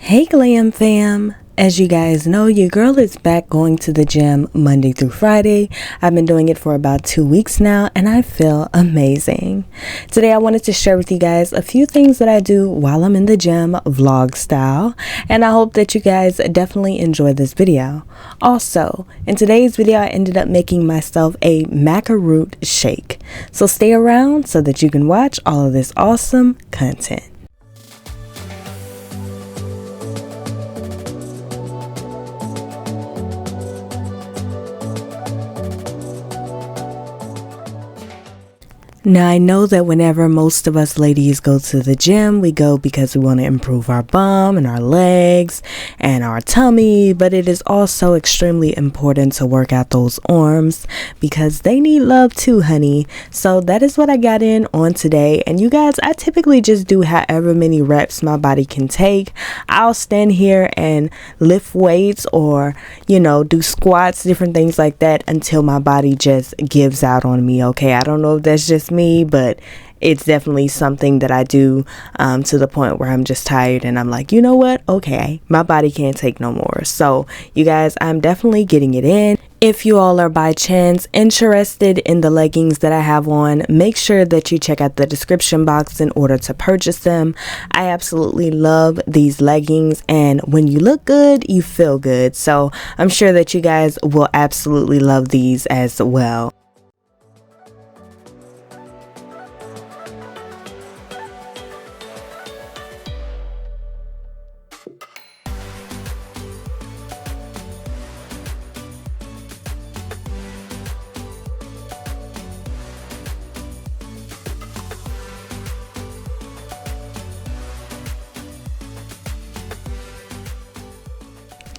Hey Glam fam! As you guys know, your girl is back going to the gym Monday through Friday. I've been doing it for about 2 weeks now and I feel amazing. Today I wanted to share with you guys a few things that I do while I'm in the gym, vlog style, and I hope that you guys definitely enjoy this video. Also, in today's video I ended up making myself a Maca root shake. So stay around so that you can watch all of this awesome content. Now I know that whenever most of us ladies go to the gym, we go because we want to improve our bum and our legs and our tummy, but it is also extremely important to work out those arms because they need love too, honey. So that is what I got in on today. And you guys, I typically just do however many reps my body can take. I'll stand here and lift weights or, you know, do squats, different things like that until my body just gives out on me. Okay, I don't know if that's just me, but it's definitely something that I do to the point where I'm just tired and I'm like, you know what, okay, my body can't take no more. So you guys, I'm definitely getting it in. If you all are by chance interested in the leggings that I have on, make sure that you check out the description box in order to purchase them. I absolutely love these leggings, and when you look good, you feel good. So I'm sure that you guys will absolutely love these as well.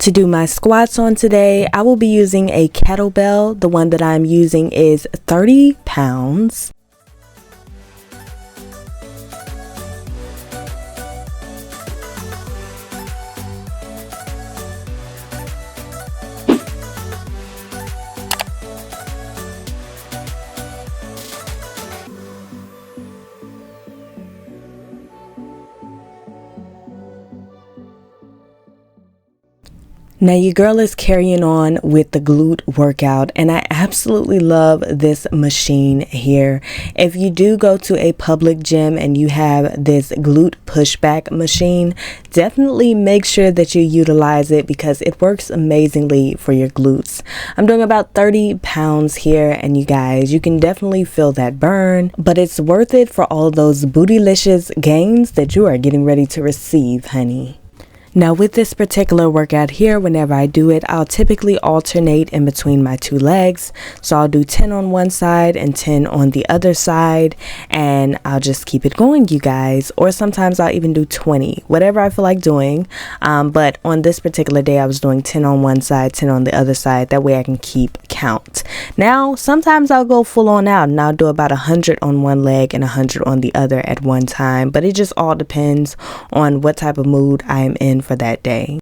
To do my squats on today, I will be using a kettlebell. The one that I'm using is 30 pounds. Now your girl is carrying on with the glute workout, and I absolutely love this machine here. If you do go to a public gym and you have this glute pushback machine, definitely make sure that you utilize it because it works amazingly for your glutes. I'm doing about 30 pounds here, and you guys, you can definitely feel that burn, but it's worth it for all those bootylicious gains that you are getting ready to receive, honey. Now with this particular workout here, whenever I do it, I'll typically alternate in between my two legs. So I'll do 10 on one side and 10 on the other side, and I'll just keep it going, you guys. Or sometimes I'll even do 20, whatever I feel like doing. But on this particular day, I was doing 10 on one side, 10 on the other side. That way I can keep count. Now, sometimes I'll go full on out and I'll do about 100 on one leg and 100 on the other at one time. But it just all depends on what type of mood I am in for that day.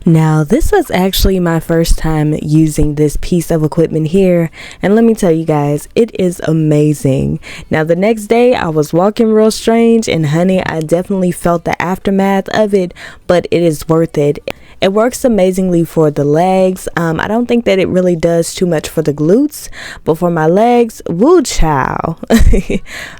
Now this was actually my first time using this piece of equipment here, and let me tell you guys, it is amazing. Now the next day I was walking real strange, and honey, I definitely felt the aftermath of it, but it is worth it. It works amazingly for the legs. I don't think that it really does too much for the glutes, but for my legs, woo chow.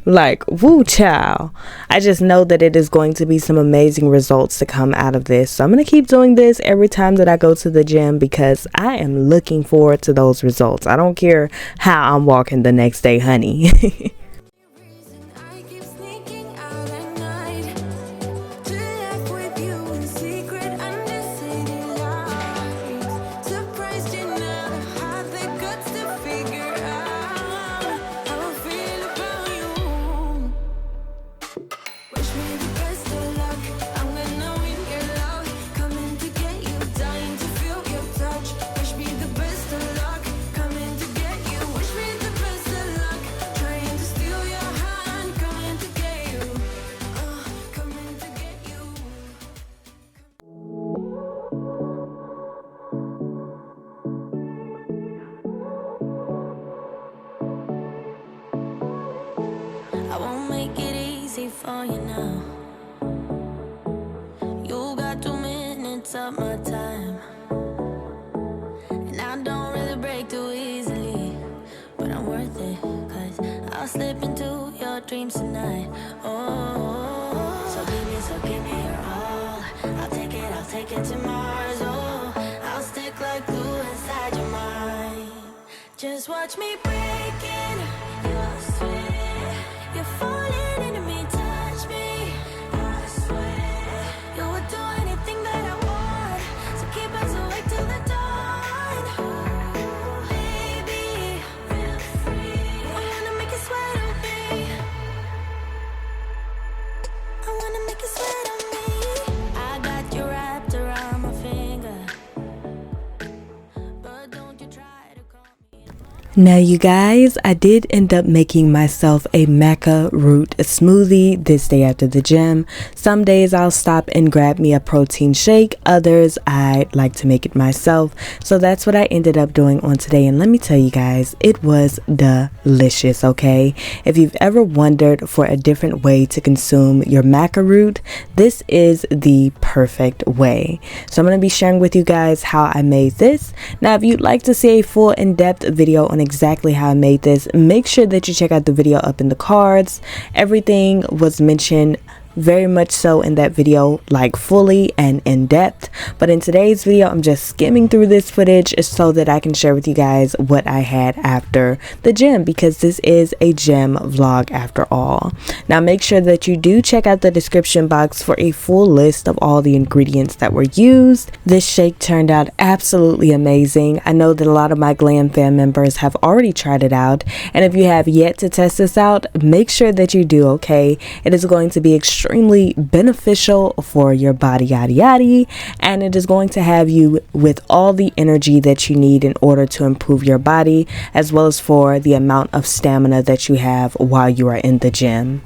Like woo chow. I just know that it is going to be some amazing results to come out of this. So I'm going to keep doing this every time that I go to the gym because I am looking forward to those results. I don't care how I'm walking the next day, honey. Surprised you never had the guts easy for you now. You got 2 minutes of my time, and I don't really break too easily, but I'm worth it, 'cause I'll slip into your dreams tonight. Oh, so give me your all. I'll take it to Mars. Oh, I'll stick like glue inside your mind. Just watch me breaking your sweat. You're falling into me, touch me. I swear you would do anything that I want, so keep us awake till the dawn. Ooh, baby, feel free. I wanna make you sweat on me. I wanna make you sweat on me. I got you wrapped around my finger, but don't you try to call me. Now you guys, I did end up making myself a Maca root smoothie this day after the gym. Some days I'll stop and grab me a protein shake, others I like to make it myself. So that's what I ended up doing on today, and let me tell you guys, it was delicious, okay? If you've ever wondered for a different way to consume your Maca root, this is the perfect way. So I'm going to be sharing with you guys how I made this. Now if you'd like to see a full in-depth video on exactly how I made this, make sure that you check out the video up in the cards. Everything was mentioned very much so in that video, like fully and in depth, but in today's video I'm just skimming through this footage so that I can share with you guys what I had after the gym, because this is a gym vlog after all. Now make sure that you do check out the description box for a full list of all the ingredients that were used. This shake turned out absolutely amazing. I know that a lot of my Glam fan members have already tried it out, and if you have yet to test this out, make sure that you do, okay? It is going to be extremely beneficial for your body, yada yada, and it is going to have you with all the energy that you need in order to improve your body, as well as for the amount of stamina that you have while you are in the gym.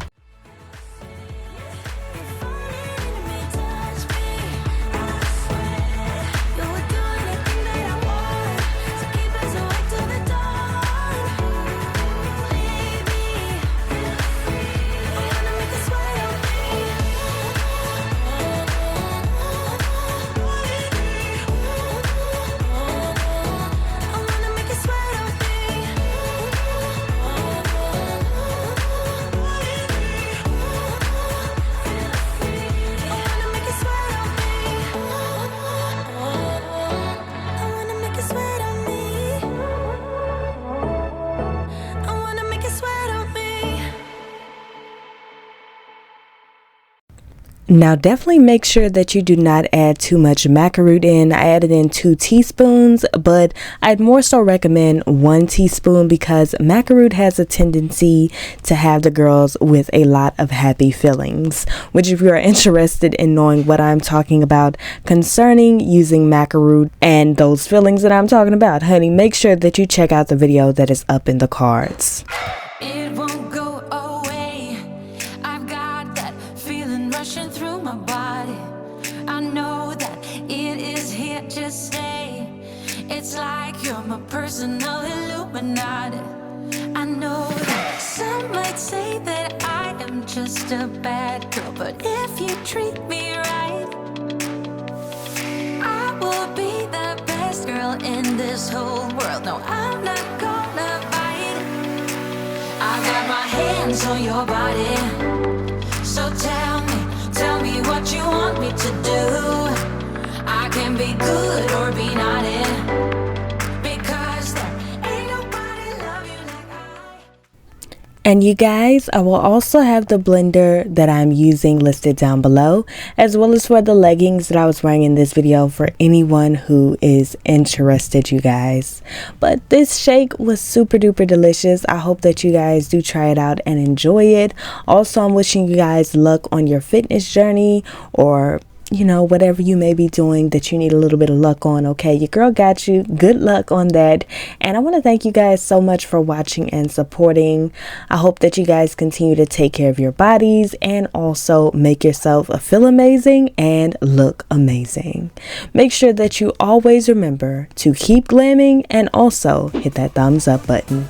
Now definitely make sure that you do not add too much maca root in. I added in 2 teaspoons, but I'd more so recommend 1 teaspoon because maca root has a tendency to have the girls with a lot of happy feelings, which if you are interested in knowing what I'm talking about concerning using maca root and those feelings that I'm talking about, honey, make sure that you check out the video that is up in the cards. It won't go away. I've got that feeling rushing through my body. I know that it is here to stay. It's like you're my personal Illuminati. I know that some might say that I am just a bad girl, but if you treat me right, I will be the best girl in this whole world. No, I'm not gonna bite. I got my hands on your body, so tell me what you want me to do. I can be good or be naughty, because there ain't nobody love you like I. And you guys, I will also have the blender that I'm using listed down below, as well as for the leggings that I was wearing in this video for anyone who is interested, you guys. But this shake was super duper delicious. I hope that you guys do try it out and enjoy it. Also, I'm wishing you guys luck on your fitness journey, or you know, whatever you may be doing that you need a little bit of luck on, okay? Your girl got you. Good luck on that. And I want to thank you guys so much for watching and supporting. I hope that you guys continue to take care of your bodies and also make yourself feel amazing and look amazing. Make sure that you always remember to keep glamming and also hit that thumbs up button.